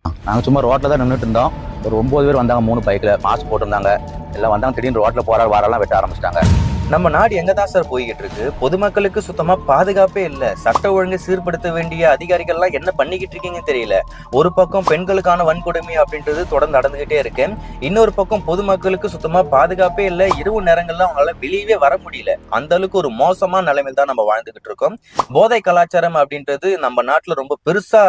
நாங்கள் சும்மா ரோட்டில் தான் நின்றுட்டு இருந்தோம். ஒரு 9 பேர் வந்தாங்க, 3 பைக்கில் மாஸ்க் போட்டிருந்தாங்க. எல்லாம் வந்தாங்க. திடீர்னு ரோட்டில் போகிற வாரெல்லாம் வெட்ட ஆரம்பிச்சிட்டாங்க. நம்ம நாடு எங்க தான் சார் போய்கிட்டு இருக்கு? பொதுமக்களுக்கு சுத்தமா பாதுகாப்பே இல்ல. சட்ட ஒழுங்கை சீர்படுத்த வேண்டிய அதிகாரிகள்லாம் என்ன பண்ணிக்கிட்டு இருக்கீங்கன்னு தெரியல. ஒரு பக்கம் பெண்களுக்கான வன்கொடுமை அப்படின்றது தொடர்ந்து நடந்துகிட்டே இருக்கு. இன்னொரு பக்கம் பொதுமக்களுக்கு சுத்தமா பாதுகாப்பே இல்ல. இரவு நேரங்கள்ல அவங்களால வெளியவே வர முடியல. அந்த அளவுக்கு ஒரு மோசமான நிலைமையில் தான் நம்ம வாழ்ந்துகிட்டு இருக்கோம். போதை கலாச்சாரம் அப்படின்றது நம்ம நாட்டுல ரொம்ப பெருசா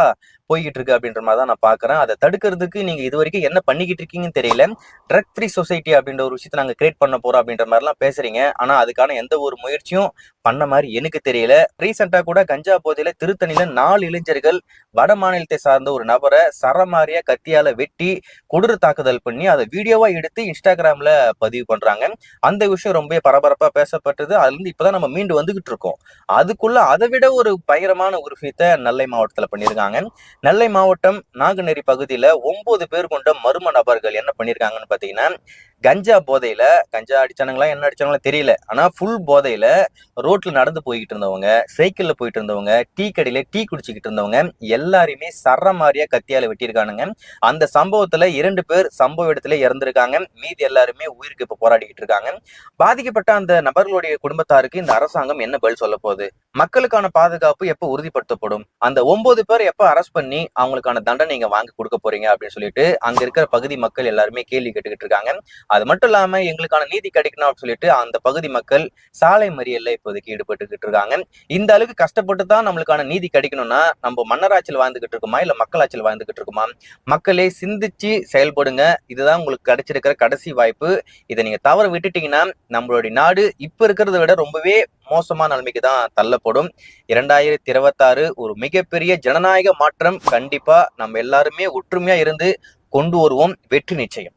போய்கிட்டு இருக்கு அப்படின்ற மாதிரி தான் நான் பாக்குறேன். அதை தடுக்கிறதுக்கு நீங்க இது வரைக்கும் என்ன பண்ணிக்கிட்டு இருக்கீங்கன்னு தெரியல. ட்ரக் ஃப்ரீ சொசைட்டி அப்படின்ற ஒரு விஷயத்தை நாங்க கிரியேட் பண்ண போறோம் அப்படின்ற மாதிரி எல்லாம் பேசுறீங்க. ஆனா அதுக்கான எந்த ஒரு முயற்சியும் பண்ண மாதிரி எனக்கு தெரியல. ரீசெண்டா கூட கஞ்சா போதையில திருத்தணியில 4 இளைஞர்கள் வட மாநிலத்தை சார்ந்த ஒரு நபரை சரமாரியா கத்தியால வெட்டி கொடூர தாக்குதல் பண்ணி அதை வீடியோவா எடுத்து இன்ஸ்டாகிராம்ல பதிவு பண்றாங்க. அந்த விஷயம் ரொம்ப பரபரப்பா பேசப்பட்டது. அதுல இருந்து இப்பதான் நம்ம மீண்டு வந்துகிட்டு இருக்கோம். அதுக்குள்ள அதை விட ஒரு பயங்கரமான ஒரு விஷயத்த நெல்லை மாவட்டத்துல பண்ணியிருக்காங்க. நெல்லை மாவட்டம் நாங்குநேரி பகுதியில 9 பேர் கொண்ட மர்ம நபர்கள் என்ன பண்ணிருக்காங்கன்னு பாத்தீங்கன்னா, கஞ்சா போதையில, கஞ்சா அடிச்சானுங்களா என்ன அடிச்சானுங்களா தெரியல, ஆனா ஃபுல் போதையில ரோட்ல நடந்து போய்கிட்டு இருந்தவங்க, சைக்கிள்ல போயிட்டு இருந்தவங்க, டீ கடையில டீ குடிச்சுக்கிட்டு இருந்தவங்க எல்லாரையுமே சரமாரியா கத்தியால வெட்டியிருக்கானுங்க. அந்த சம்பவத்துல 2 பேர் சம்பவ இடத்துல இறந்திருக்காங்க. மீதி எல்லாருமே உயிருக்கு இப்ப போராடிக்கிட்டு இருக்காங்க. பாதிக்கப்பட்ட அந்த நபர்களுடைய குடும்பத்தாருக்கு இந்த அரசாங்கம் என்ன பதில் சொல்ல போகுது? மக்களுக்கான பாதுகாப்பு எப்ப உறுதிப்படுத்தப்படும்? அந்த 9 பேர் எப்ப அரெஸ்ட் பண்ணி அவங்களுக்கான தண்டனை நீங்க வாங்கி கொடுக்க போறீங்க அப்படின்னு சொல்லிட்டு அங்க இருக்கிற பகுதி மக்கள் எல்லாருமே கேள்வி கேட்டுக்கிட்டு இருக்காங்க. அது மட்டும் இல்லாம எங்களுக்கான நீதி கிடைக்கணும் அப்படின்னு சொல்லிட்டு அந்த பகுதி மக்கள் சாலை மறியல்ல இப்போதைக்கு ஈடுபட்டுக்கிட்டு இருக்காங்க. இந்த அளவுக்கு கஷ்டப்பட்டு தான் நம்மளுக்கான நீதி கிடைக்கணும்னா நம்ம மன்னராட்சியில் வாழ்ந்துகிட்டு இருக்குமா இல்ல மக்களாட்சியில் வாழ்ந்துகிட்டு இருக்குமா? மக்களே சிந்திச்சு செயல்படுங்க. இதுதான் உங்களுக்கு கிடைச்சிருக்கிற கடைசி வாய்ப்பு. இதை நீங்க தவற விட்டுட்டீங்கன்னா நம்மளுடைய நாடு இப்ப இருக்கிறத விட ரொம்பவே மோசமான நிலைமைக்கு தான் தள்ளப்படும். 2026 ஒரு மிகப்பெரிய ஜனநாயக மாற்றம் கண்டிப்பா நம்ம எல்லாருமே ஒற்றுமையா இருந்து கொண்டு வருவோம். வெற்றி நிச்சயம்.